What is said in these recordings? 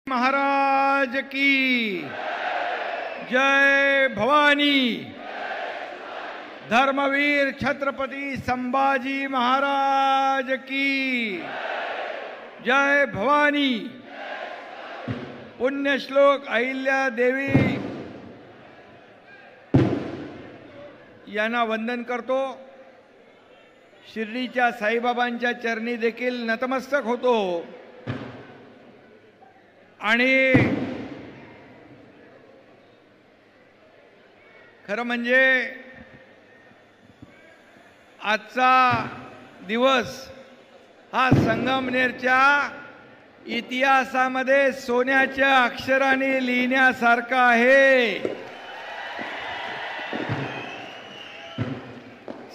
महाराज की जय भवानी। धर्मवीर छत्रपति संभाजी महाराज की जय भवानी। पुण्यश्लोक अहिल्या देवी यांना वंदन करतो। शिर्डीच्या साईबाबांच्या चरणी देखील नतमस्तक होतो आणि खरं म्हणजे आजचा दिवस हा संगमनेरच्या इतिहासामध्ये सोन्याच्या अक्षराने लिहिण्यासारखा आहे।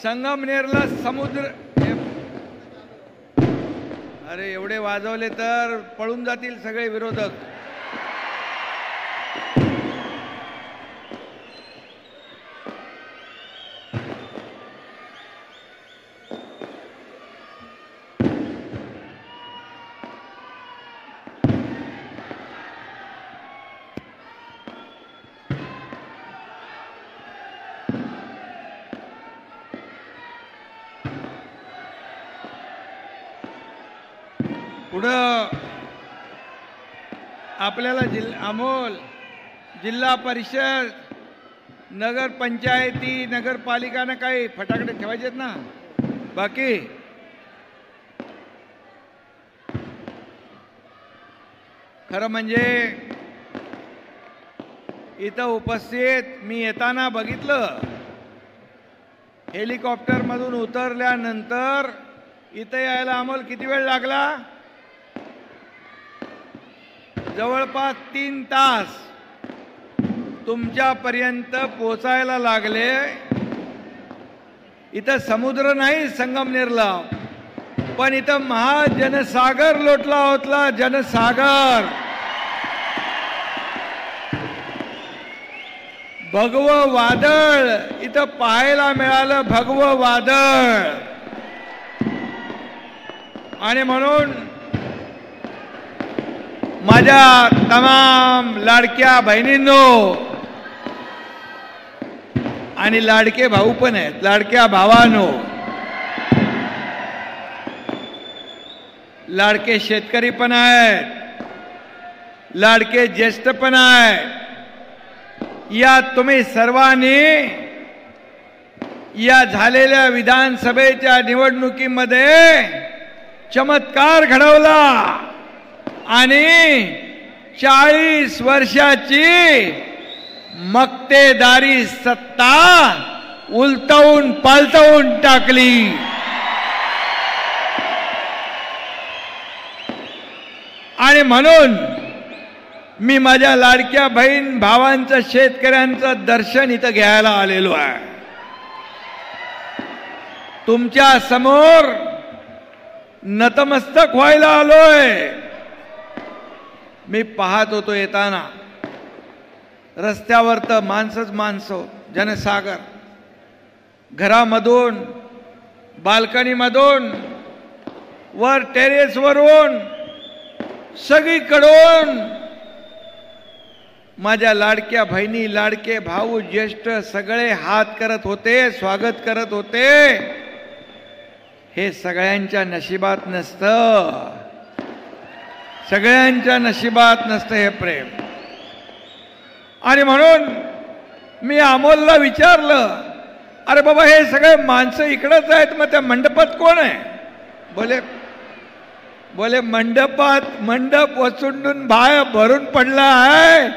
संगमनेरला समुद्र अरे एवढे वाजवले तर पळून जातील सगळे विरोधक। पुढं आपल्याला अमोल जिल्हा परिषद नगर पंचायती नगरपालिकांना काही फटाकडे ठेवायचे ना बाकी। खरं म्हणजे इथं उपस्थित मी येताना बघितलं, हेलिकॉप्टर मधून उतरल्यानंतर इथं यायला अमोल किती वेळ लागला? जवळपास 3 तास तुमच्यापर्यंत पोचायला लागले। इथं समुद्र नाही संगमनेरला, पण इथं महाजनसागर लोटला होता। जनसागर भगवं वादळ इथं पाहायला मिळालं, भगवं वादळ। आणि म्हणून माझ्या तमाम लाडक्या बहिणींनो आणि लाडके भाऊ पण आहेत, लाडक्या भावांनो, लाडके शेतकरी पण आहेत, लाडके ज्येष्ठ पण आहेत। या तुम्ही सर्वांनी या झालेल्या विधानसभेच्या निवडणुकीमध्ये चमत्कार घडवला आणि 40 वर्षाची मक्तेदारी सत्ता उलटवून पालटवून टाकली। आणि म्हणून मी माझ्या लाडक्या बहीण भावांचं शेतकऱ्यांचं दर्शन इथं घ्यायला आलेलो आहे। तुमच्या समोर नतमस्तक व्हायला आलोय। मी पाहत होतो येताना रस्त्यावर तर माणसंच माणसं, जनसागर। घरामधून बाल्कनीमधून वर टेरेसवरून सगळीकडून माझ्या लाडक्या बहिणी लाडके भाऊ ज्येष्ठ सगळे हात करत होते, स्वागत करत होते। हे सगळ्यांच्या नशिबात नसतं, सगळ्यांच्या नशिबात नसतं हे प्रेम। आणि म्हणून मी अमोलला विचारलं, अरे बाबा हे सगळे माणसं इकडंच आहेत, मग त्या मंडपात कोण आहे? बोले मंडप वसुंडून बाहेर भरून पडला आहे,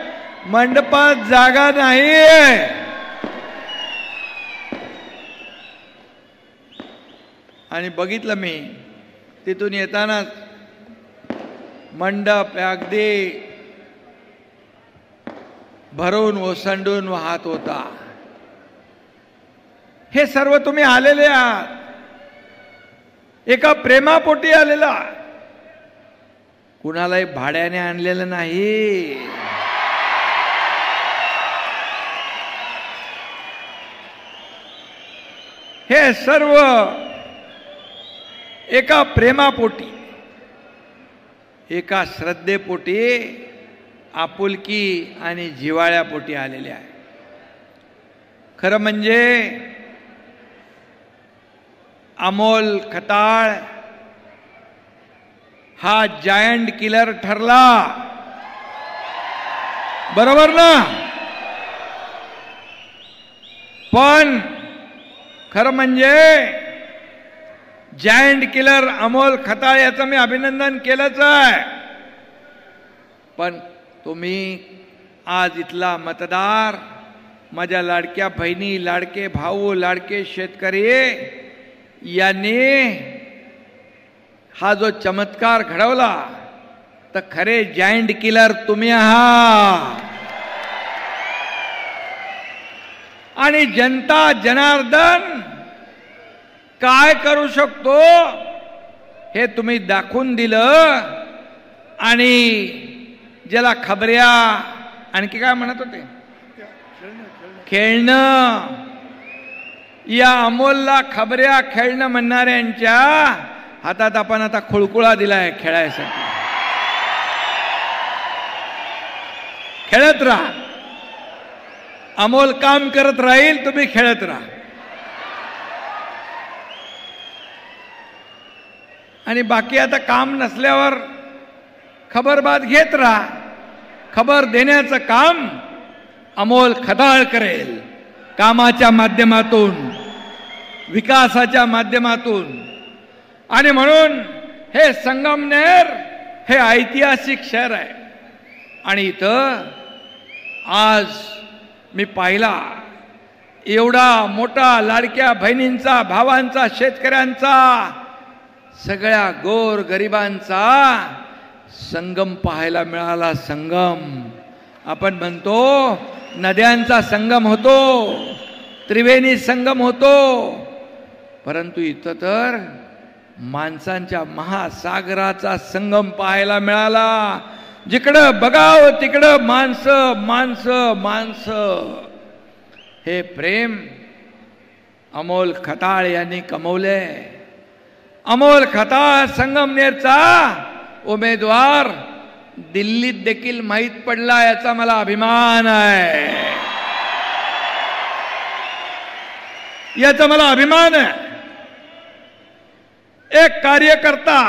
मंडपात जागा नाही आहे। आणि बघितलं मी तिथून येताना मंडप अगदी भरून ओसंडून वाहत होता। हे सर्व तुम्ही आलेले आहात, एका प्रेमापोटी आलेला, कुणालाही भाड्याने आणलेलं नाही। हे सर्व एका प्रेमापोटी, एका श्रद्धेपोटी आपुलकी आणि जिव्हाळ्यापोटी आलेले आहे. खरं म्हणजे अमोल खताळ हा जायंट किलर ठरला, बरोबर ना? पण खरं म्हणजे जायंट किलर अमोल खताळ याचं मी अभिनंदन केलंच आहे. पण तुम्ही आज इथला मतदार, माझ्या लाडक्या बहिणी, लाडके भाऊ, लाडके शेतकरी यांनी हा जो चमत्कार घडवला, तर खरे जायंट किलर तुम्ही आहात. आणि जनता जनार्दन काय करू शकतो हे तुम्ही दाखवून दिलं. आणि ज्याला खबऱ्या आणखी काय म्हणत होते, खेळणं, या अमोलला खबऱ्या खेळणं म्हणणाऱ्यांच्या हातात आपण आता खुळकुळा दिलाय खेळायसाठी. खेळत राहा, अमोल काम करत राहील, तुम्ही खेळत राहा. आणि बाकी आता काम नसल्यावर खबरबात घेत राहा. खबर देण्याचं काम अमोल खताळ करेल, कामाच्या माध्यमातून, विकासाच्या माध्यमातून. आणि म्हणून हे संगमनेर हे ऐतिहासिक शहर आहे. आणि इथं आज मी पाहिला एवढा मोठा लाडक्या बहिणींचा, भावांचा, शेतकऱ्यांचा, सगळ्या गोर गरिबांचा संगम पाहायला मिळाला. संगम आपण म्हणतो, नद्यांचा संगम होतो, त्रिवेणी संगम होतो, परंतु इथं तर माणसांच्या महासागराचा संगम पाहायला मिळाला. जिकडं बघावं तिकडं माणसं माणसं माणसं. हे प्रेम अमोल खताळ यांनी कमवले. अमोल खताळ संगमनेरचा उमेदवार दिल्लीत देखील माहीत पडला, याचा मला अभिमान आहे. याचा मला अभिमान आहे. एक कार्यकर्ता,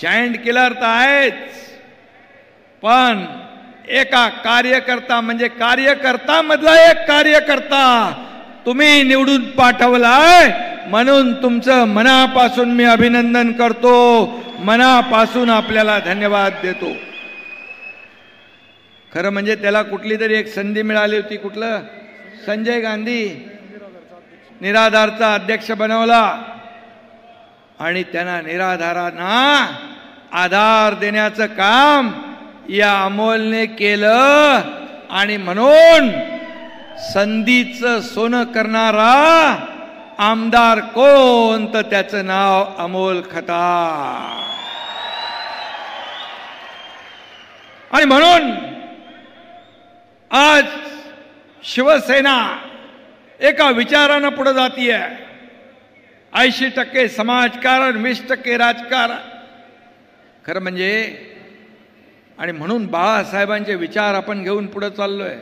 जायंट किलर तर आहेच, पण एका कार्यकर्ता म्हणजे कार्यकर्ता मधला एक कार्यकर्ता तुम्ही निवडून पाठवलाय, म्हणून तुमचं मनापासून मी अभिनंदन करतो, मनापासून आपल्याला धन्यवाद देतो. खरं म्हणजे त्याला कुठली तरी एक संधी मिळाली होती. कुठलं? संजय गांधी निराधारचा अध्यक्ष बनवला आणि त्यांना निराधारांना आधार देण्याचं काम या अमोलने केलं. आणि म्हणून संधीचं सोनं करणारा आमदार कोण, तर त्याचं नाव अमोल खताळ. आणि म्हणून आज शिवसेना एका विचारानं पुढे जातीये. 80% समाजकारण, 20% राजकारण. खरं म्हणजे, आणि म्हणून बाळासाहेबांचे विचार आपण घेऊन पुढे चाललोय.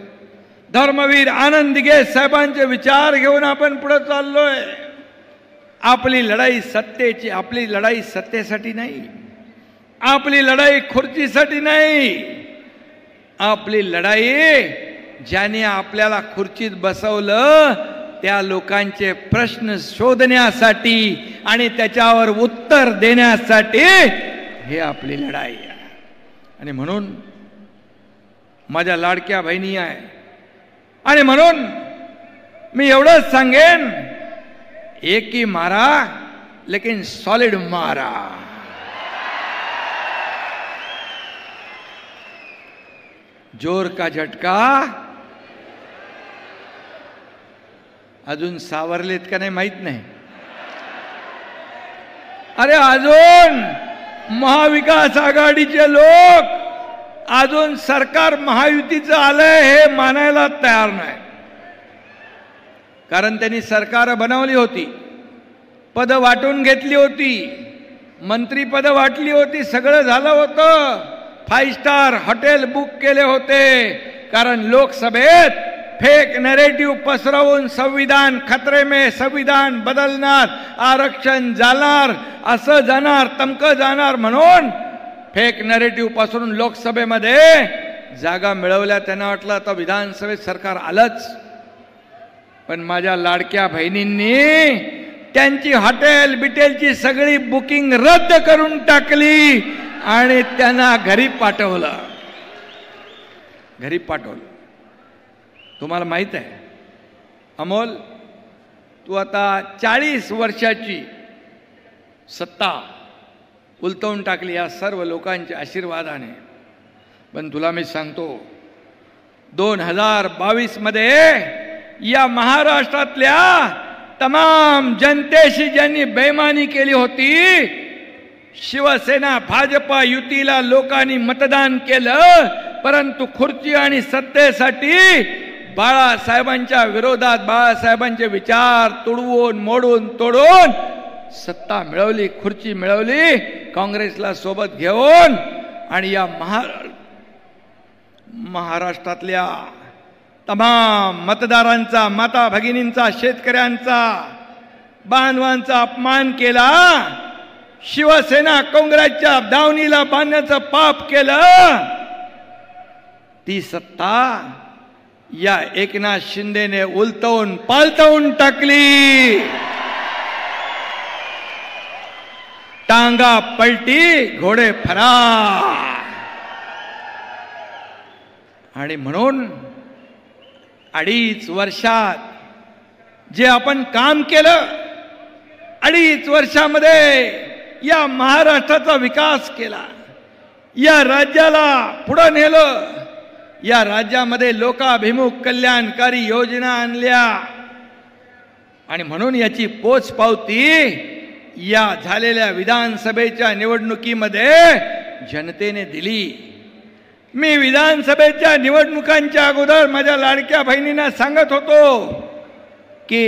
धर्मवीर आनंद दिघे साहेबांचे विचार घेऊन आपण पुढे चाललोय. आपली लढाई सत्तेची, आपली लढाई सत्तेसाठी नाही, आपली लढाई खुर्चीसाठी नाही, आपली लढाई ज्याने आपल्याला खुर्चीत बसवलं त्या लोकांचे प्रश्न शोधण्यासाठी आणि त्याच्यावर उत्तर देण्यासाठी हे आपली लढाई आहे. आणि म्हणून माझ्या लाडक्या बहिणी आहे. आणि म्हणून मी एवढंच सांगेन, एक ही मारा लेकिन सॉलिड मारा. जोर का झटका अजून सावरलेत का नाही माहित नाही. अरे अजून महाविकास आघाडीचे लोक अजून सरकार महायुतीचं आलंय हे मानायला तयार नाही. कारण त्यांनी सरकार बनवली होती, पद वाटून घेतली होती, मंत्रीपद वाटली होती, सगळं झालं होतं, 5 स्टार हॉटेल बुक केले होते, कारण लोकसभेत फेक नॅरेटिव्ह पसरवून संविधान खतरे में, संविधान बदलणार, आरक्षण जाणार, असं जाणार तमकं जाणार म्हणून फेक नॅरेटिव्ह पसरून लोकसभेमध्ये जागा मिळवल्या. त्यांना वाटलं आता विधानसभेत सरकार आलंच. पण माझ्या लाडक्या बहिणींनी त्यांची हॉटेल बिटेलची सगळी बुकिंग रद्द करून टाकली आणि त्यांना घरी पाठवलं. तुम्हाला माहित आहे अमोल, तू आता 40 वर्षाची सत्ता उलटवून टाकली या सर्व लोकांच्या आशीर्वादाने. पण तुला मी सांगतो 2022 मध्ये या महाराष्ट्रातल्या तमाम जनतेशी ज्यांनी बेईमानी केली होती, शिवसेना भाजपा युतीला लोकांनी मतदान केलं, परंतु खुर्ची आणि सत्तेसाठी बाळासाहेबांच्या विरोधात बाळासाहेबांचे विचार तुडवून मोडून तोडून सत्ता मिळवली, खुर्ची मिळवली काँग्रेसला सोबत घेऊन. आणि या महाराष्ट्रातल्या तमाम मतदारांचा, माता भगिनींचा, शेतकऱ्यांचा, बांधवांचा अपमान केला. शिवसेना काँग्रेसच्या दावणीला बांधण्याचं पाप केलं. ती सत्ता या एकनाथ शिंदेने उलटवून पालटवून टाकली. टांगा पलटी घोडे फरार. आणि म्हणून 2.5 वर्षात जे आपण काम केलं, 2.5 वर्षामध्ये या महाराष्ट्राचा विकास केला, या राज्याला पुढे नेलं, या राज्यामध्ये लोकाभिमुख कल्याणकारी योजना आणल्या. आणि म्हणून याची पोचपावती या झालेल्या विधानसभेच्या निवडणुकीमध्ये जनतेने दिली. मी विधानसभेच्या निवडणुकांच्या अगोदर माझ्या लाडक्या बहिणींना सांगत होतो की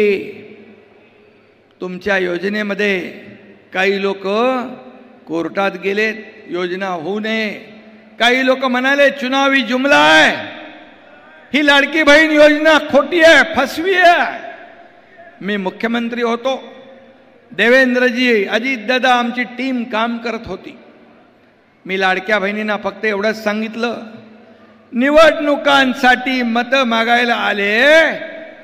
तुमच्या योजनेमध्ये काही लोक कोर्टात गेलेत, योजना होऊ नये. काही लोक म्हणाले चुनावी जुमला आहे, ही लाडकी बहीण योजना खोटी आहे, फसवी आहे. मी मुख्यमंत्री होतो, देवेंद्रजी, अजितदादा, आमची टीम काम करत होती. मी लाडक्या बहिणींना फक्त एवढंच सांगितलं, निवडणुकांसाठी मतं मागायला आले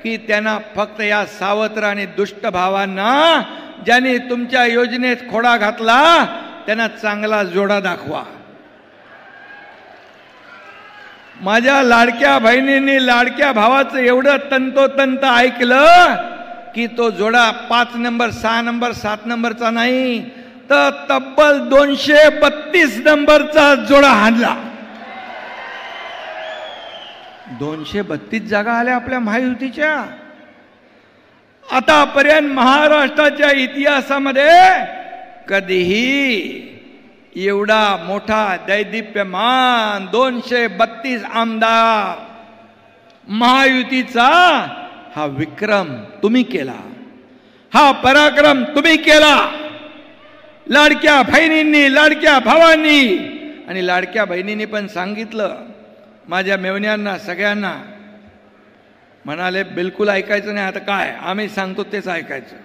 की त्यांना फक्त या सावत्र आणि दुष्ट भावांना ज्यांनी तुमच्या योजनेत खोडा घातला त्यांना चांगला जोडा दाखवा. माझ्या लाडक्या बहिणींनी लाडक्या भावाचं एवढं तंतोतंत ऐकलं की तो जोडा 5 नंबर 6 नंबर 7 नंबरचा नाही तर तब्बल 232 नंबरचा जोडा हाणला. 232 जागा आल्या आपल्या महायुतीच्या. आतापर्यंत महाराष्ट्राच्या इतिहासामध्ये कधीही एवढा मोठा दैदिप्यमान 232 आमदार महायुतीचा हा विक्रम तुम्ही केला, हा पराक्रम तुम्ही केला. लाडक्या बहिणींनी, लाडक्या भावांनी आणि लाडक्या बहिणींनी पण सांगितलं. माझ्या मेवण्यांना सगळ्यांना म्हणाले बिलकुल ऐकायचं नाही, आता काय आम्ही सांगतो तेच ऐकायचं.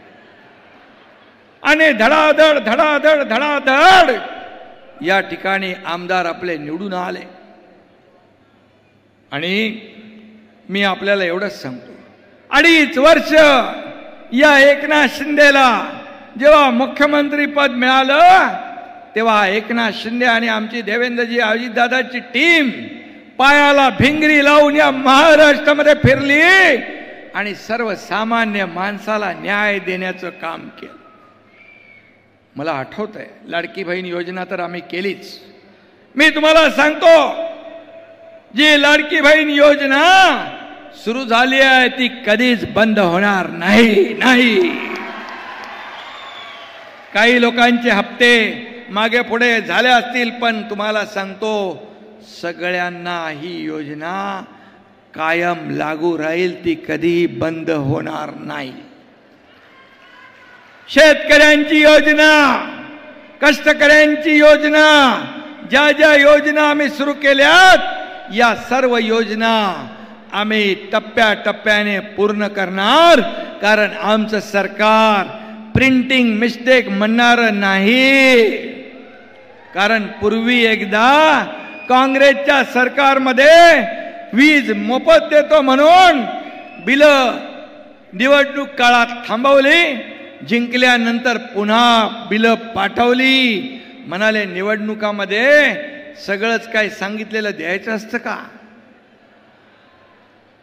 आणि धडाधड धडाधड धडाधड या ठिकाणी आमदार आपले निवडून आले. आणि मी आपल्याला एवढंच सांगतो, 2.5 वर्ष या एकनाथ शिंदेला जेव्हा मुख्यमंत्री पद मिळालं तेव्हा एकनाथ शिंदे आणि आमची देवेंद्रजी, अजितदादाची टीम पायाला भिंगरी लावून या महाराष्ट्रामध्ये फिरली आणि सर्वसामान्य माणसाला न्याय देण्याचं काम केलं. मला आठवत आहे, लाडकी बहीण योजना तर आम्ही केलीच. मी तुम्हाला सांगतो, जी लाडकी बहीण योजना सुरू झाली आहे ती कधीच बंद होणार नाही. काही लोकांचे हप्ते मागे पुढे झाले असतील, पण तुम्हाला सांगतो सगळ्यांना ही योजना कायम लागू राहील, ती कधीही बंद होणार नाही. शेतकऱ्यांची योजना, कष्टकऱ्यांची योजना, ज्या ज्या योजना आम्ही सुरू केल्यात या सर्व योजना आम्ही टप्प्याटप्प्याने पूर्ण करणार, कारण आमचं सरकार प्रिंटिंग मिस्टेक म्हणणार नाही. कारण पूर्वी एकदा काँग्रेसच्या सरकारमध्ये वीज मोफत देतो म्हणून बिल निवडणूक काळात थांबवली, जिंकल्यानंतर पुन्हा बिल पाठवली. म्हणाले निवडणुकामध्ये सगळंच काय सांगितलेलं द्यायचं असतं का?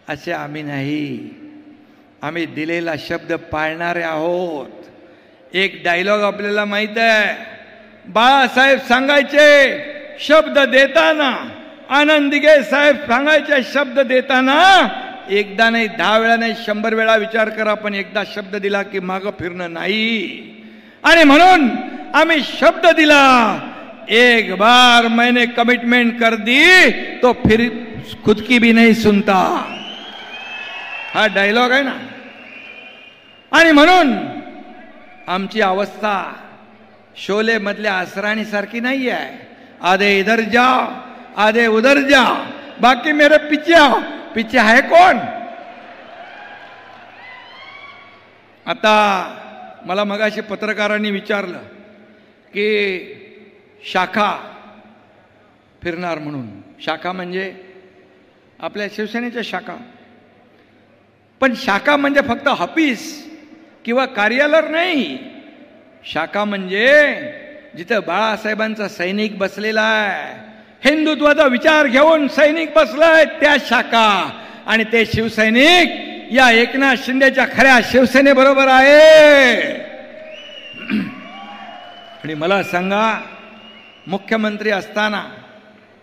असे आम्ही नाही. आम्ही दिलेला शब्द पाळणारे आहोत. एक डायलॉग आपल्याला माहित आहे, बाळासाहेब सांगायचे शब्द देताना, आनंद दिघे साहेब सांगायचे शब्द देताना एकदा नाही 10 वेळा नाही 100 वेळा विचार करा, पण एकदा शब्द दिला की मागं फिरणं नाही. आणि म्हणून आम्ही शब्द दिला, एक बार मैंने कमिटमेंट कर दी तो फिर खुद की भी नहीं सुनता, हा डायलॉग आहे ना. आणि म्हणून आमची अवस्था शोले मधल्या असराणी सारखी नाही आहे. आधे इधर जाओ आधे उधर जाओ, बाकी मेरे पीछे आओ. पीछे आहे कोण? आता मला मगाशी पत्रकारांनी विचारलं की शाखा फिरणार म्हणून. शाखा म्हणजे आपल्या शिवसेनेच्या शाखा, पण शाखा म्हणजे फक्त ऑफिस किंवा कार्यालय नाही. शाखा म्हणजे जिथं बाळासाहेबांचा सैनिक बसलेला आहे, हिंदुत्वाचा विचार घेऊन सैनिक बसलाय, त्या शाखा. आणि ते शिवसैनिक या एकनाथ शिंदेच्या खऱ्या शिवसेनेबरोबर आहे. आणि मला सांगा, मुख्यमंत्री असताना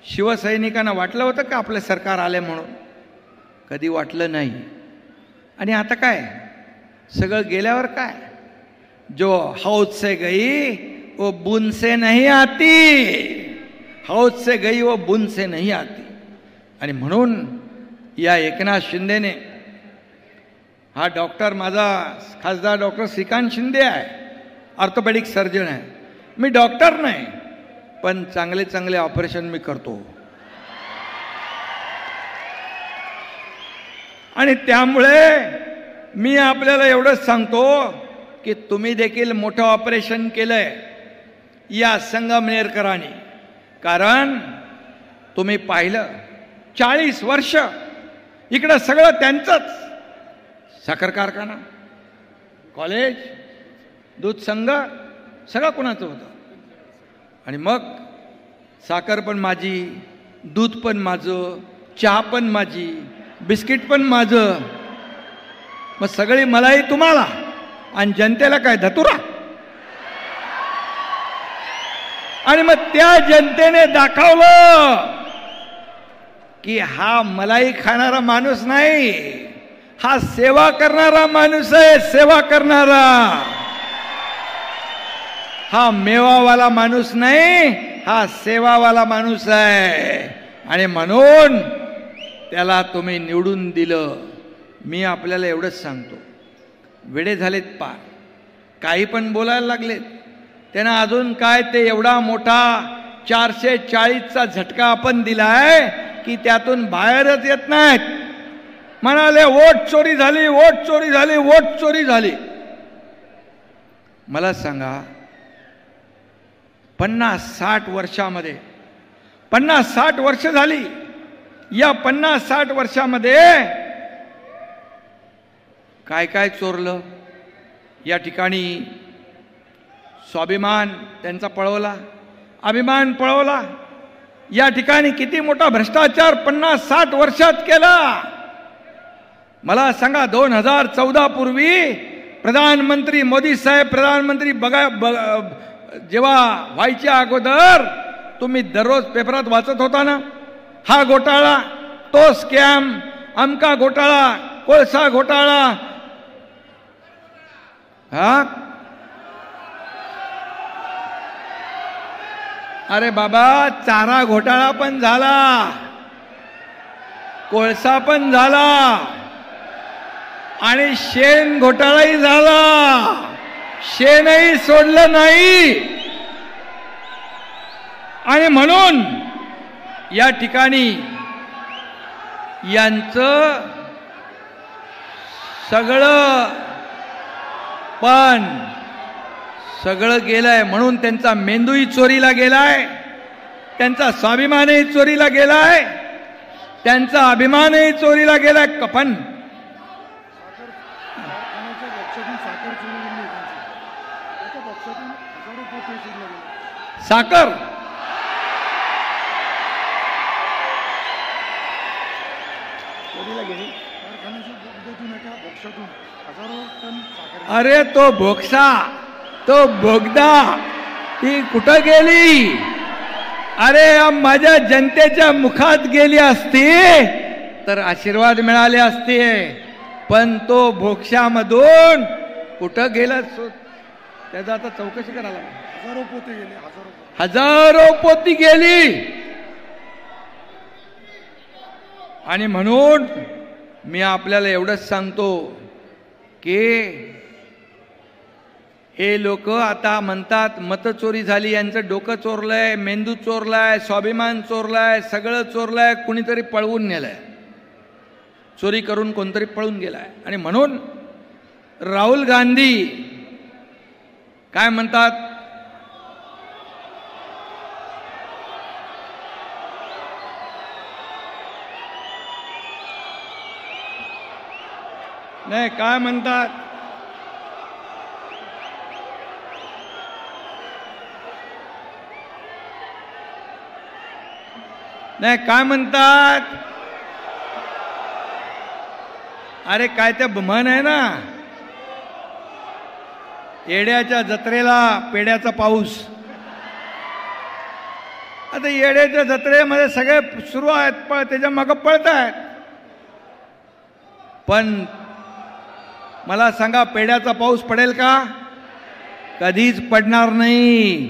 शिवसैनिकांना वाटलं होतं का आपलं सरकार आले म्हणून? कधी वाटलं नाही. आणि आता काय सगळं गेल्यावर काय, जो हौद से गई वो बूंद से नहीं आती, हौद से गई वो बूंद से नहीं आती. आणि म्हणून या एकनाथ शिंदेने, हा डॉक्टर माझा खासदार डॉक्टर श्रीकांत शिंदे आहे, ऑर्थोपेडिक सर्जन आहे. मी डॉक्टर नाही, पण चांगले चांगले ऑपरेशन मी करतो. आणि त्यामुळे मी आपल्याला एवढंच सांगतो की तुम्ही देखील मोठं ऑपरेशन केलंय या संगमनेरकरांनी. कारण तुम्ही पाहिलं 40 वर्ष इकडं सगळं त्यांचंच, साखर कारखाना, कॉलेज, दूध संघ सगळं कोणाचं होतं. आणि मग साखर पण माझी, दूध पण माझं, चहा पण माझी, बिस्किट पण माझं. मग सगळी मलाई तुम्हाला आणि जनतेला काय धतुरा. आणि मग त्या जनतेने दाखवलं की हा मलाई खाणारा माणूस नाही, हा सेवा करणारा माणूस आहे. सेवा करणारा, हा मेवावाला माणूस नाही, हा सेवावाला माणूस आहे. आणि म्हणून त्याला तुम्ही निवडून दिलं. मी आपल्याला एवढंच सांगतो, वेडे झालेत पार, काही पण बोलायला लागलेत. त्यांना अजून काय ते एवढा मोठा 440चा झटका आपण दिलाय की त्यातून बाहेरच येत नाहीत. म्हणाले वोट चोरी झाली, वोट चोरी झाली, वोट चोरी झाली. मला सांगा, 50-60 वर्षामध्ये, 50-60 वर्ष झाली, या 50-60 वर्षामध्ये काय काय चोरलं? या ठिकाणी स्वाभिमान त्यांचा पळवला, अभिमान पळवला. या ठिकाणी किती मोठा भ्रष्टाचार 50-60 वर्षात केला. मला सांगा, 2014 पूर्वी प्रधानमंत्री मोदी साहेब प्रधानमंत्री जेव्हा व्हायच्या अगोदर तुम्ही दररोज पेपरात वाचत होता ना, हा घोटाळा, तो स्कॅम, अमका घोटाळा, कोळसा घोटाळा. हा, अरे बाबा, चारा घोटाळा पण झाला, कोळसा पण झाला आणि शेण घोटाळाही झाला. शेणही सोडलं नाही. आणि म्हणून या ठिकाणी यांचं सगळं पण सगळं गेलंय, म्हणून त्यांचा मेंदूही चोरीला गेलाय, त्यांचा स्वाभिमानही चोरीला गेलाय, त्यांचा अभिमानही चोरीला गेलाय. पण साखर अरे तो भोक्सा, तो बोगदा ती कुठं गेली? अरे माझ्या जनतेच्या मुखात गेली असती तर आशीर्वाद मिळाले असते, पण तो भोक्शामधून कुठं गेला? त्याचा आता चौकशी करायला. हजारो पोती गेली, हजारो पोती गेली. आणि म्हणून मी आपल्याला एवढंच सांगतो की हे लोक आता म्हणतात मत चोरी झाली, यांचं डोकं चोरलंय, मेंदू चोरलाय, स्वाभिमान चोरलाय, सगळं चोरलाय, कुणीतरी पळवून नेलंय, चोरी करून कोणतरी पळून गेलाय. आणि म्हणून राहुल गांधी काय म्हणतात? नाही काय म्हणतात? नाही काय म्हणतात? अरे काय ते म्हण आहे ना, येड्याच्या जत्रेला पेड्याचा पाऊस. आता येड्याच्या जत्रेमध्ये सगळे सुरू आहेत, पण त्याच्या मागं पळत आहेत. पण मला सांगा, पेड्याचा पाऊस पडेल का? कधीच पडणार नाही.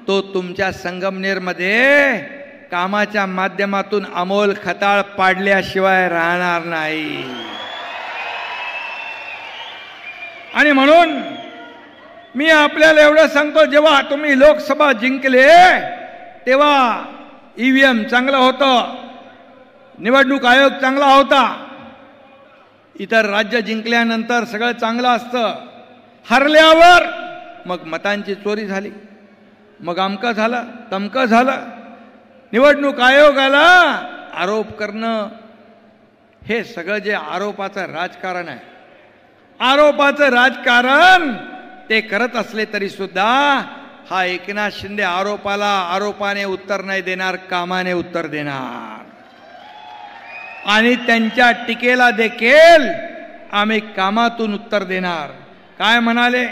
तो तुमच्या संगमनेरमध्ये कामाच्या माध्यमातून अमोल खताळ पाडल्याशिवाय राहणार नाही. आणि म्हणून मी आपल्याला एवढं सांगतो, जेव्हा तुम्ही लोकसभा जिंकले तेव्हा ईव्हीएम चांगलं होतं, निवडणूक आयोग चांगला होता, इतर राज्य जिंकल्यानंतर सगळं चांगलं असतं. हरल्यावर मग मतांची चोरी झाली, मग अमकं झालं, तमकं झालं. निवडणूक आयोगाला आरोप करणं हे सगळं जे आरोपाचं राजकारण आहे, आरोपाचं राजकारण ते करत असले तरी सुद्धा हा एकनाथ शिंदे आरोपाला आरोपाने उत्तर नाही देणार, कामाने उत्तर देणार. आणि त्यांच्या टीकेला देखील आम्ही कामातून उत्तर देणार. काय म्हणाले?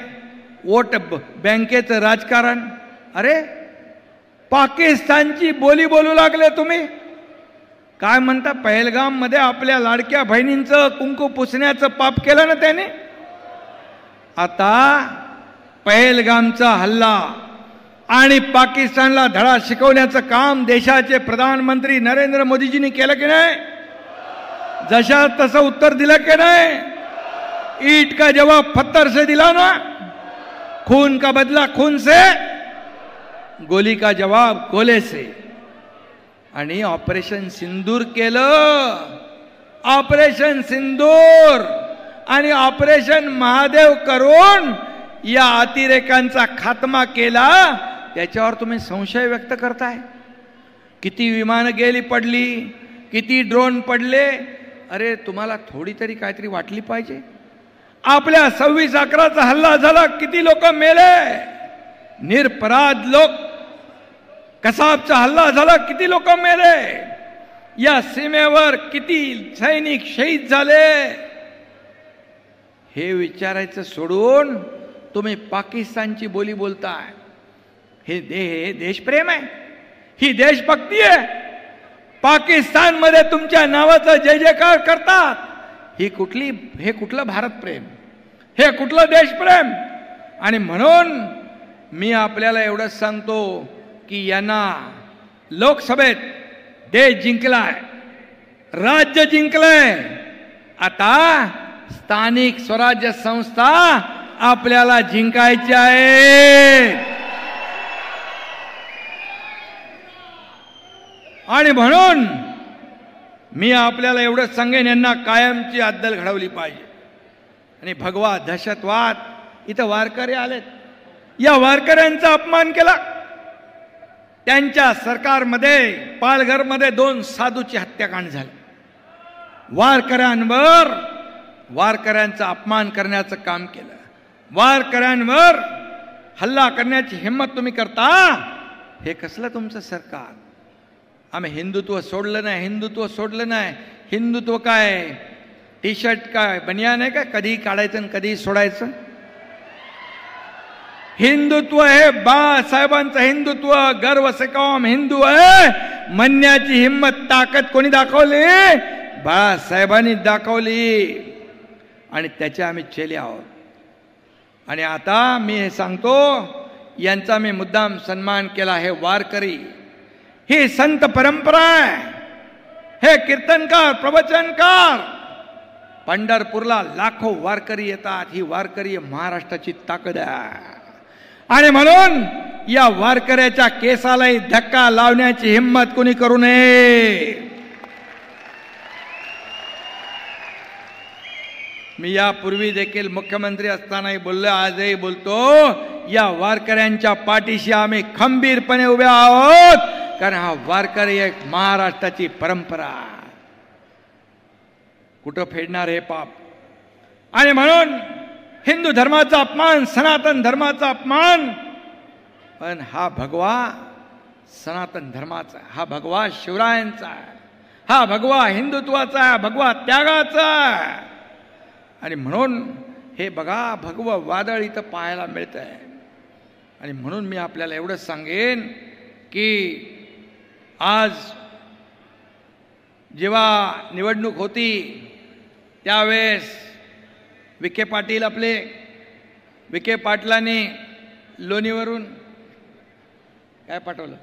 वोट बँकेचं राजकारण. अरे पाकिस्तानची बोली बोलू लागले तुम्ही. काय म्हणता? पहलगाम मध्ये आपल्या लाडक्या बहिणींचं कुंकू पुसण्याचं पाप केलं ना त्याने. आता पहलगामचा हल्ला आणि पाकिस्तानला धडा शिकवण्याचं काम देशाचे प्रधानमंत्री नरेंद्र मोदीजींनी केलं की नाही? जशा तसं उत्तर दिलं की नाही? ईट का जवाब पत्थर से दिला ना, खून का बदला खून से, गोली का जवाब गोले से. आणि ऑपरेशन सिंदूर केलं, ऑपरेशन सिंदूर आणि ऑपरेशन महादेव करून या अतिरेकांचा खात्मा केला. त्याच्यावर तुम्ही संशय व्यक्त करताय? किती विमानं गेली पडली, किती ड्रोन पडले. अरे तुम्हाला थोडी तरी काहीतरी वाटली पाहिजे. आपल्या 26/11चा हल्ला झाला, किती लोक मेले, निरपराध लोक. कसाबचा हल्ला झाला, किती लोक मेले. या सीमेवर किती सैनिक शहीद झाले. हे विचारायचं सोडून तुम्ही पाकिस्तानची बोली बोलताय. हे देशप्रेम आहे? ही देशभक्ती आहे? पाकिस्तानमध्ये तुमच्या नावाचा जय जयकार करतात. हे कुठलं भारत प्रेम? हे कुठलं देशप्रेम? आणि म्हणून मी आपल्याला एवढंच सांगतो की यांना लोकसभेत देश जिंकलाय, राज्य जिंकलंय. आता स्थानिक स्वराज्य संस्था आपल्याला जिंकायच्या आहेत. आणि म्हणून मी आपल्याला एवढंच सांगेन, यांना कायमची अद्दल घडवली पाहिजे. आणि भगवा दहशतवाद, इथं वारकरी आलेत, या वारकऱ्यांचा अपमान केला. त्यांच्या सरकारमध्ये पालघरमध्ये 2 साधूची हत्याकांड झाली. वारकऱ्यांचा अपमान करण्याचं काम केलं. वारकऱ्यांवर हल्ला करण्याची हिम्मत तुम्ही करता. हे कसलं तुमचं सरकार? आम्ही हिंदुत्व सोडलं नाही. हिंदुत्व काय टी शर्ट काय बनियान आहे का? कधी काढायचं आणि कधी सोडायचं? हिंदुत्व हे बाळासाहेबांचं हिंदुत्व, गर्व से कौम हिंदू आहे म्हणण्याची हिम्मत, ताकद कोणी दाखवली? बाळासाहेबांनी दाखवली. आणि त्याचे आम्ही चेले आहोत. आणि आता मी हे सांगतो, यांचा मी मुद्दाम सन्मान केला. हे वारकरी, ही संत परंपरा आहे. हे कीर्तनकार, प्रवचनकार, पंढरपूरला लाखो वारकरी येतात. ही वारकरी महाराष्ट्राची ताकद आहे. आणि म्हणून या वारकऱ्याच्या केसालाही धक्का लावण्याची हिम्मत कोणी करू नये. मी यापूर्वी देखील मुख्यमंत्री असतानाही बोललो, आजही बोलतो, या वारकऱ्यांच्या पाठीशी आम्ही खंबीरपणे उभे आहोत. कारण हा वारकरी एक महाराष्ट्राची परंपरा, कुठं फेडणार हे पाप? आणि म्हणून हिंदू धर्माचा अपमान, सनातन धर्माचा अपमान. पण हा भगवा सनातन धर्माचा, हा भगवा शिवरायांचा, हा भगवा हिंदुत्वाचा, भगवा त्यागाचा. आणि म्हणून हे बघा, भगवं वादळ इथं पाहायला मिळत आहे. आणि म्हणून मी आपल्याला एवढंच सांगेन की आज जेव्हा निवडणूक होती त्यावेळेस विखे पाटील, आपले विखे पाटलांनी लोणीवरून काय पाठवलं?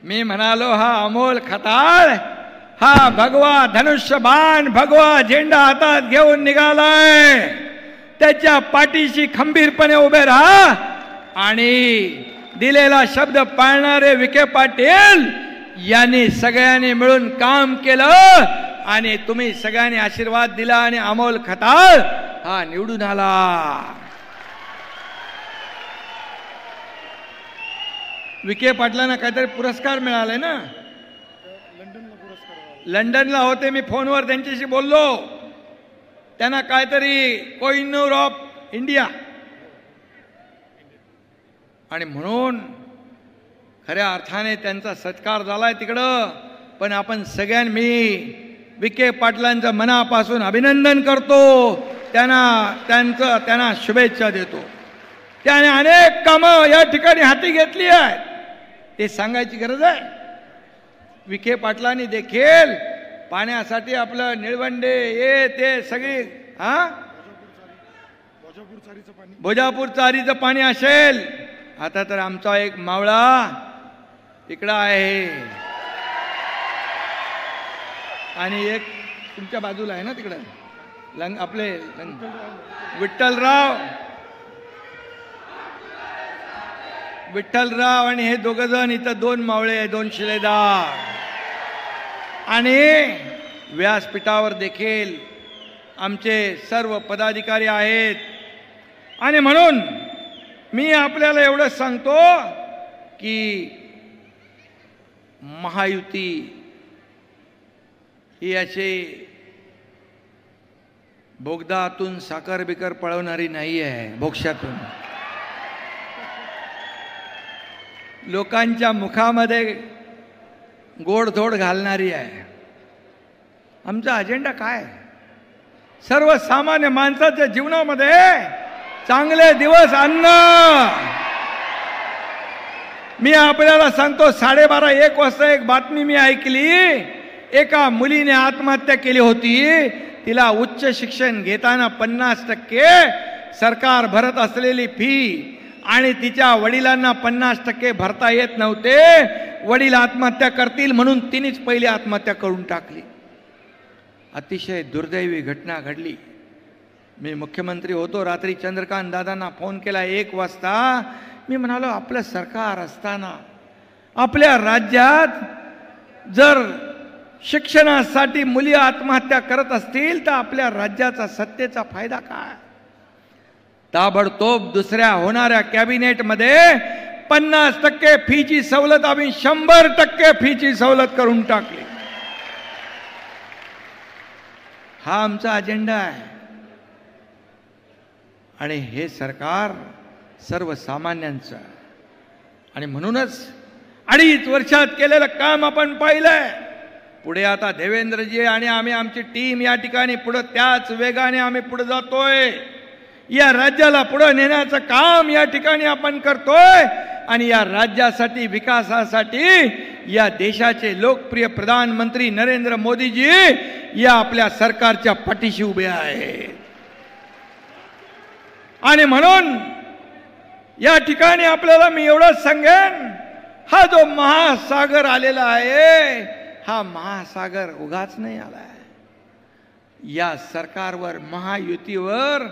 मी म्हणालो, हा अमोल खताळ, हा भगवा धनुष्यबाण, भगवा झेंडा हातात घेऊन निघालाय. त्याच्या पाठीशी खंबीरपणे उभे राहा. आणि दिलेला शब्द पाळणारे विखे पाटील यांनी सगळ्यांनी मिळून काम केलं. आणि तुम्ही सगळ्यांनी आशीर्वाद दिला आणि अमोल खताळ हा निवडून आला. विखे पाटलांना काहीतरी पुरस्कार मिळालाय ना? लंडनला होते, मी फोनवर त्यांच्याशी बोललो. त्यांना काहीतरी कोहिनूर ऑफ इंडिया. आणि म्हणून खऱ्या अर्थाने त्यांचा सत्कार झालाय तिकडं. पण आपण सगळ्यांनी विखे पाटलांचं मनापासून अभिनंदन करतो. त्यांना शुभेच्छा देतो. त्याने अनेक कामं या ठिकाणी हाती घेतली आहेत, ते सांगायची गरज आहे. विखे पाटलांनी देखील पाण्यासाठी आपलं निळवंडे हे ते सगळी भोजापूर चारीचं पाणी असेल. आता तर आमचा एक मावळा तिकडं आहे आणि एक तुमच्या बाजूला आहे ना तिकडं आपले विठ्ठलराव आणि हे दोघ जण इथं 2 मावळे, 2 शिलेदार. आणि व्यासपीठावर देखील आमचे सर्व पदाधिकारी आहेत. आणि म्हणून मी आपल्याला एवढंच सांगतो की महायुती ही अशी बोगदातून साखर बिकर पळवणारी नाही आहे. बोक्षातून लोकांच्या मुखामध्ये गोडधोड घालणारी आहे. आमचा अजेंडा काय? सर्वसामान्य माणसाच्या जीवनामध्ये चांगले दिवस आणणं. मी आपल्याला सांगतो, 12:30-1 वाजता एक बातमी मी ऐकली. एका मुलीने आत्महत्या केली होती. तिला उच्च शिक्षण घेताना 50% सरकार भरत असलेली फी आणि तिच्या वडिलांना 50% भरता येत नव्हते. वडील आत्महत्या करतील म्हणून तिनेच पहिली आत्महत्या करून टाकली. अतिशय दुर्दैवी घटना घडली. मी मुख्यमंत्री होतो. रात्री चंद्रकांत दादांना फोन केला 1 वाजता. मी म्हणालो आपलं सरकार असताना आपल्या राज्यात जर शिक्षणासाठी मुली आत्महत्या करत असतील तर आपल्या राज्याचा सत्तेचा फायदा काय? ताबडतोब दुसऱ्या होणाऱ्या कॅबिनेटमध्ये 50% फीची सवलत आम्ही 100% फीची सवलत करून टाकली. हा आमचा अजेंडा आहे. आणि हे सरकार सर्वसामान्यांचं आहे. आणि म्हणूनच 2.5 वर्षात केलेलं काम आपण पाहिलंय. पुढे आता देवेंद्रजी आणि आम्ही आमची टीम या ठिकाणी पुढे त्याच वेगाने आम्ही पुढे जातोय. या राज्याला पुढे नेण्याचं काम या ठिकाणी आपण करतोय. आणि या राज्यासाठी विकासासाठी या देशाचे लोकप्रिय प्रधानमंत्री नरेंद्र मोदीजी या आपल्या सरकारच्या पाठीशी उभे आहेत. आणि म्हणून या ठिकाणी आपल्याला मी एवढंच सांगेन, हा जो महासागर आलेला आहे हा महासागर उगाच नाही आलाय. या सरकारवर महायुतीवर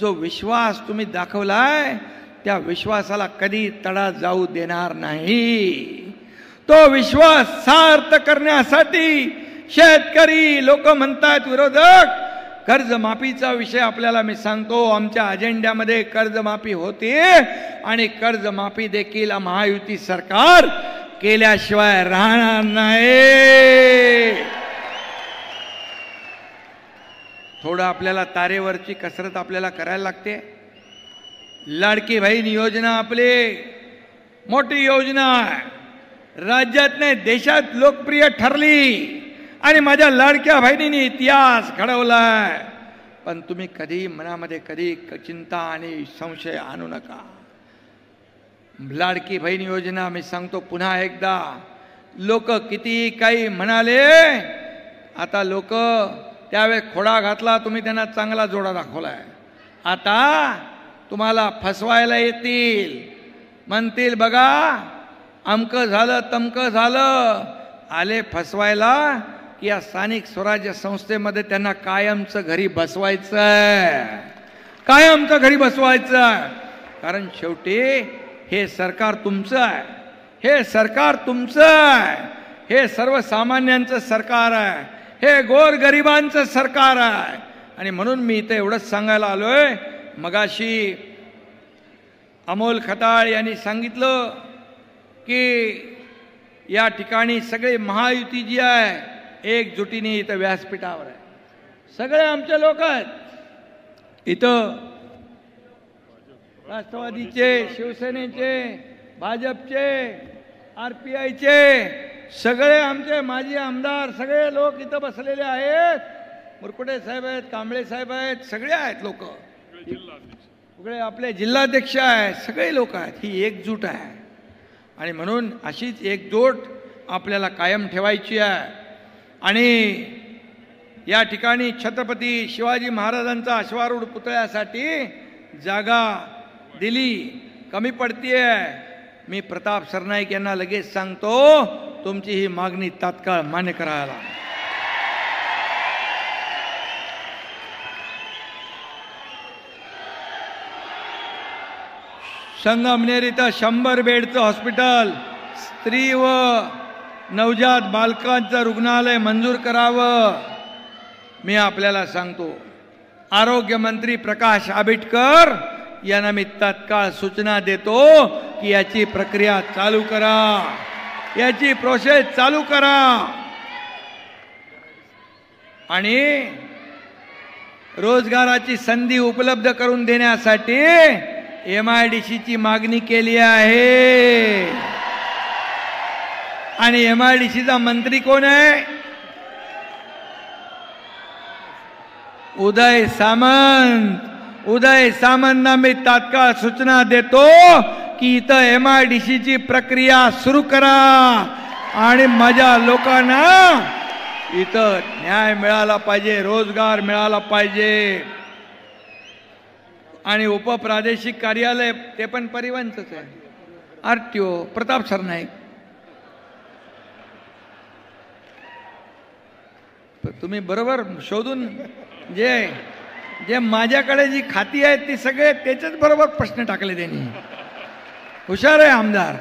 जो विश्वास तुम्ही दाखवलाय त्या विश्वासाला कधी तडा जाऊ देणार नाही. तो विश्वास सार्थ करण्यासाठी शेतकरी लोक म्हणतात विरोधक कर्जमाफीचा विषय आपल्याला मी सांगतो, आमच्या अजेंड्यामध्ये कर्जमाफी होती आणि कर्जमाफी देखील महायुती सरकार केल्याशिवाय राहणार नाही. थोडं आपल्याला तारेवरची कसरत आपल्याला करायला लागते. लाडकी बहीण योजना आपली मोठी योजना आहे, राज्यात नाही देशात लोकप्रिय ठरली आणि माझ्या लाडक्या बहिणीने इतिहास घडवलाय. पण तुम्ही कधी मनामध्ये कधी चिंता आणि संशय आणू नका. लाडकी बहीण योजना मी सांगतो पुन्हा एकदा, लोक किती काही म्हणाले, आता लोक त्यावेळेस खोडा घातला, तुम्ही त्यांना चांगला जोडा दाखवलाय. आता तुम्हाला फसवायला येतील, म्हणतील बघा अमकं झालं तमकं झालं, आले फसवायला की या स्थानिक स्वराज्य संस्थेमध्ये त्यांना कायमचं घरी बसवायचं आहे, कायमचं घरी बसवायचं आहे. कारण शेवटी हे सरकार तुमचं आहे, हे सरकार तुमचं आहे, हे सर्वसामान्यांचं सरकार आहे, हे गोरगरिबांचं सरकार आहे. आणि म्हणून मी इथे एवढंच सांगायला आलोय. मगाशी अमोल खताळ यांनी सांगितलं की या ठिकाणी सगळे महायुती जी आहे एकजुटीने इथं व्यासपीठावर आहे, सगळे आमचे लोक आहेत. इथं राष्ट्रवादीचे, शिवसेनेचे, भाजपचे, RPIचे सगळे आमचे माजी आमदार सगळे लोक इथं बसलेले आहेत. मुरकुटे साहेब आहेत, कांबळे साहेब आहेत, सगळे आहेत लोक, सगळे आपले जिल्हाध्यक्ष आहेत, सगळे लोक आहेत. ही एकजूट आहे. आणि म्हणून अशीच एकजूट आपल्याला कायम ठेवायची आहे. आणि या ठिकाणी छत्रपती शिवाजी महाराजांचा अश्वारूढ पुतळ्यासाठी जागा दिली, कमी पडतीये. मी प्रताप सरनाईक यांना लगेच सांगतो तुमची ही मागणी तात्काळ मान्य करायला. संगमनेर इथं 100 बेडचं हॉस्पिटल, स्त्री व नवजात बालकांचं रुग्णालय मंजूर करावं. मी आपल्याला सांगतो आरोग्य मंत्री प्रकाश आंबेडकर यांना मी तात्काळ सूचना देतो की याची प्रक्रिया चालू करा, याची प्रोसेस चालू करा. आणि रोजगाराची संधी उपलब्ध करून देण्यासाठी MIDCची मागणी केली आहे. आणि MIDCचा मंत्री कोण आहे? उदय सामंत. उदय सामंतना मी तात्काळ सूचना देतो की इथं MIDCची प्रक्रिया सुरू करा आणि माझ्या लोकांना इथं न्याय मिळाला पाहिजे, रोजगार मिळाला पाहिजे. आणि उपप्रादेशिक कार्यालय ते पण परिवहनचंच आहे, RTO प्रताप सरनाईक. तुम्ही बरोबर शोधून जे माझ्याकडे जी खाती आहेत ती सगळे त्याच्याच बरोबर प्रश्न टाकले त्यांनी. हुशार आहे आमदार.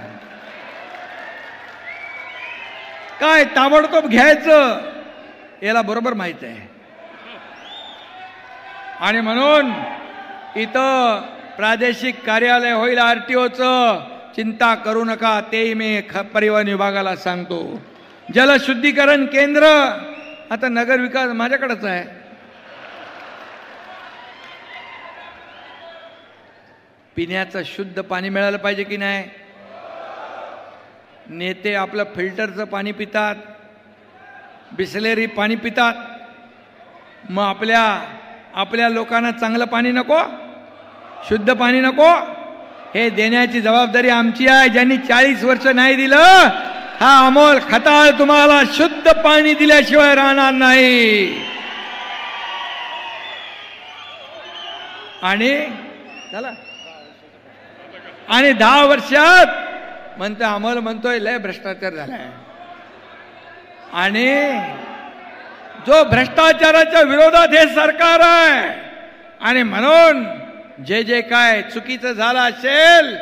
काय ताबडतोब घ्यायचं याला बरोबर माहित आहे. आणि म्हणून इथं प्रादेशिक कार्यालय होईल RTOचं, चिंता करू नका. तेही मी परिवहन विभागाला सांगतो. जलशुद्धीकरण केंद्र आता नगर विकास माझ्याकडेच आहे. पिण्याचं शुद्ध पाणी मिळालं पाहिजे की नाही. नेते आपलं फिल्टरचं पाणी पितात, बिसलेरी पाणी पितात. मग आपल्या लोकांना चांगलं पाणी नको, शुद्ध पाणी नको. हे देण्याची जबाबदारी आमची आहे. ज्यांनी 40 वर्ष नाही दिलं, हा अमोल खताळ तुम्हाला शुद्ध पाणी दिल्याशिवाय राहणार नाही. आणि 10 वर्षात म्हणतो अमोल म्हणतोय लय भ्रष्टाचार झालाय. आणि जो भ्रष्टाचाराच्या विरोधात हे सरकार आहे. आणि म्हणून जे काय चुकीचं झालं असेल,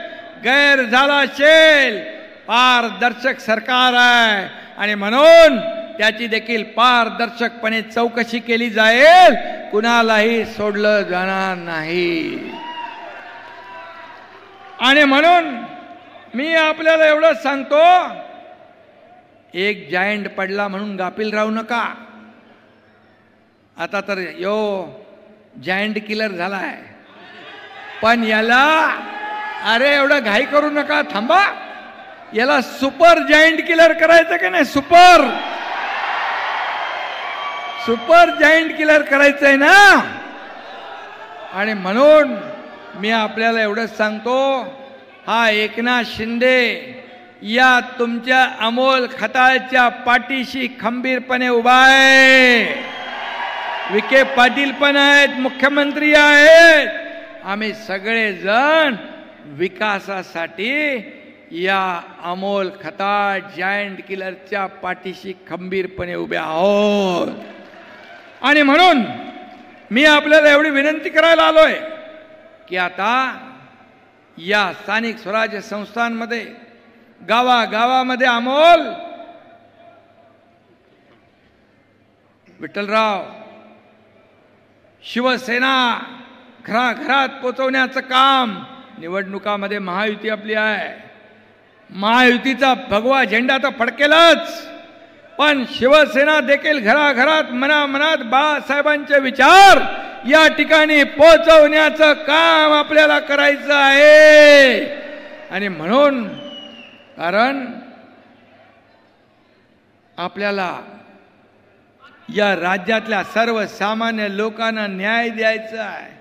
गैर झाला असेल, पारदर्शक सरकार आहे. आणि म्हणून त्याची देखील पारदर्शकपणे चौकशी केली जाईल. कुणालाही सोडलं जाणार नाही. आणि म्हणून मी आपल्याला एवढंच सांगतो, एक जायंट पडला म्हणून गाफील राहू नका. आता तर जायंट किलर झालाय. पण याला अरे एवढं घाई करू नका, थांबा. याला सुपर जायंट किलर करायचं की नाही. सुपर जायंट किलर करायचंय ना. आणि म्हणून मी आपल्याला एवढंच सांगतो, हा एकनाथ शिंदे या तुमच्या अमोल खताळच्या पाठीशी खंबीरपणे उभा आहे. विखे पाटील पण आहेत, मुख्यमंत्री आहेत. आम्ही सगळेजण विकासासाठी या अमोल खताळ जायंट किलरच्या पाठीशी खंबीरपणे उभे आहोत. आणि म्हणून मी आपल्याला एवढी विनंती करायला आलोय की आता या स्थानिक स्वराज्य संस्थांमध्ये, गावागावामध्ये अमोल विठ्ठलराव शिवसेना घराघरात पोचवण्याचं काम. निवडणुकामध्ये महायुती आपली आहे. महायुतीचा भगवा झेंडा तर फडकेलच, पण शिवसेना देखील घराघरात मनामनात बाळासाहेबांचे विचार या ठिकाणी पोहोचवण्याचं काम आपल्याला करायचं आहे. आणि म्हणून कारण आपल्याला या राज्यातल्या सर्वसामान्य लोकांना न्याय द्यायचा आहे.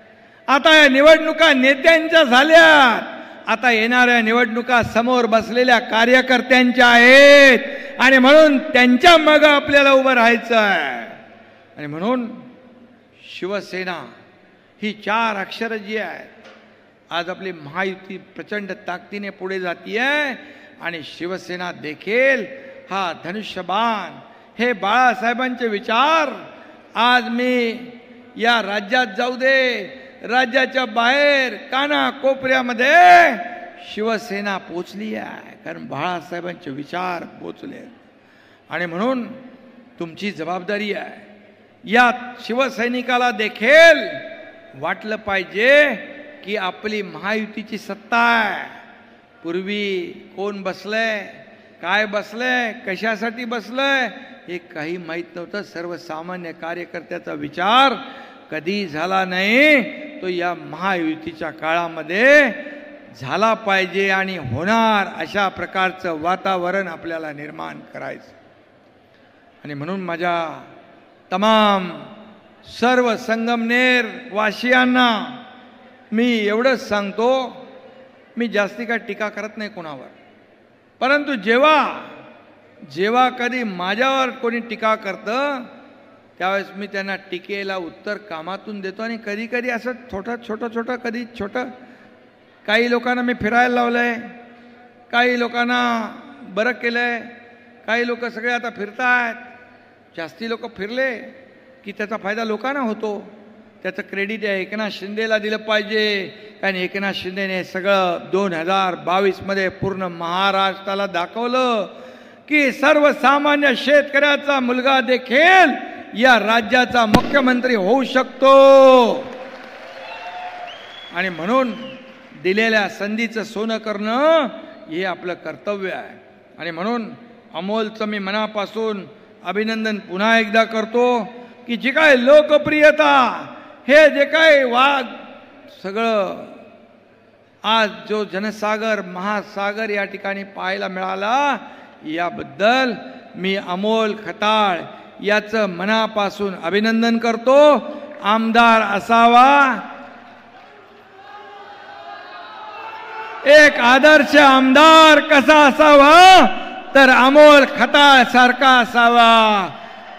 आता या निवडणुका नेत्यांच्या झाल्यात, आता येणाऱ्या निवडणुका समोर बसलेल्या कार्यकर्त्यांच्या आहेत. आणि म्हणून त्यांच्या मागे आपल्याला उभं राहायचं आहे. आणि म्हणून शिवसेना ही 4 अक्षर जी आहेत, आज आपली महायुती प्रचंड ताकदीने पुढे जातीये. आणि शिवसेना देखील हा धनुष्यबाण, हे बाळासाहेबांचे विचार, आज मी या राज्यात जाऊ दे, राज्याच्या बाहेर काना कोपऱ्यामध्ये शिवसेना पोचली आहे. कारण बाळासाहेबांचे विचार पोचले. आणि म्हणून तुमची जबाबदारी आहे, या शिवसैनिकाला देखील वाटलं पाहिजे की आपली महायुतीची सत्ता आहे. पूर्वी कोण बसलंय, काय बसलंय, कशासाठी बसलंय हे काही माहीत नव्हतं. सर्वसामान्य कार्यकर्त्याचा विचार कधी झाला नाही, तो या महायुतीच्या काळामध्ये झाला पाहिजे आणि होणार. अशा प्रकारचं वातावरण आपल्याला निर्माण करायचं. आणि म्हणून माझ्या तमाम सर्व संगमनेर वासियांना मी एवढंच सांगतो, मी जास्ती काय टीका करत नाही कोणावर, परंतु जेव्हा कधी माझ्यावर कोणी टीका करतं त्यावेळेस मी त्यांना टीकेला उत्तर कामातून देतो. आणि कधी कधी असं छोटं कधी छोटं, काही लोकांना मी फिरायला लावलंय, काही लोकांना बरं केलंय, काही लोक सगळे आता फिरतायत. जास्ती लोक फिरले की त्याचा फायदा लोकांना होतो. त्याचं क्रेडिट आहे एकनाथ शिंदेला दिलं पाहिजे, कारण एकनाथ शिंदेने सगळं 2022 मध्ये पूर्ण महाराष्ट्राला दाखवलं की सर्वसामान्य शेतकऱ्याचा मुलगा देखील या राज्याचा मुख्यमंत्री होऊ शकतो. आणि म्हणून दिलेल्या संधीचं सोनं करणं हे आपलं कर्तव्य आहे. आणि म्हणून अमोलचं मी मनापासून अभिनंदन पुन्हा एकदा करतो की जी काय लोकप्रियता, हे जे काय वाघ सगळं आज जो जनसागर महासागर या ठिकाणी पाहायला मिळाला, याबद्दल मी अमोल खताळ याचं मनापासून अभिनंदन करतो. आमदार असावा, एक आदर्श आमदार कसा असावा तर अमोल खताळ सारखा असावा.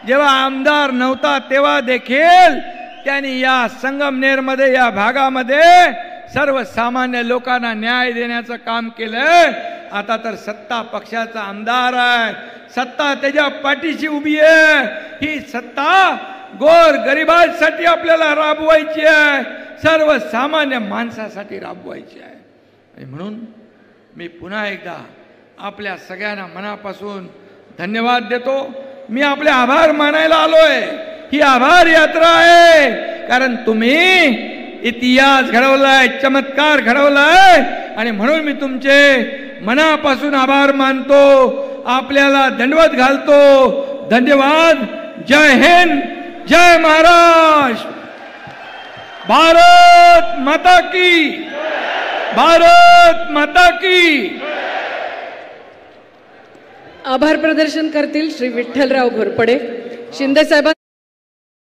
जेव्हा आमदार नव्हता तेव्हा देखील त्यांनी या संगमनेरमध्ये या भागामध्ये सर्वसामान्य लोकांना न्याय देण्याचं काम केलंय. आता तर सत्ता पक्षाचा आमदार आहे, सत्ता त्याच्या पाठीशी उभी आहे. ही सत्ता गोर गरिबांसाठी आपल्याला राबवायची आहे, सर्वसामान्य माणसासाठी राबवायची आहे. आणि म्हणून मी पुन्हा एकदा आपल्या सगळ्यांना मनापासून धन्यवाद देतो. मी आपले आभार मानायला आलोय. ही आभार यात्रा आहे, कारण तुम्ही इतिहास घडवलाय, चमत्कार घडवलाय. आणि म्हणून मी तुमचे मनापासून आभार मानतो, आपल्याला दंडवत घालतो. धन्यवाद. जय हिंद, जय महाराष्ट्र. भारत माता की, भारत माता की. आभार प्रदर्शन करतील श्री विठ्ठलराव घोरपडे. शिंदे साहेब.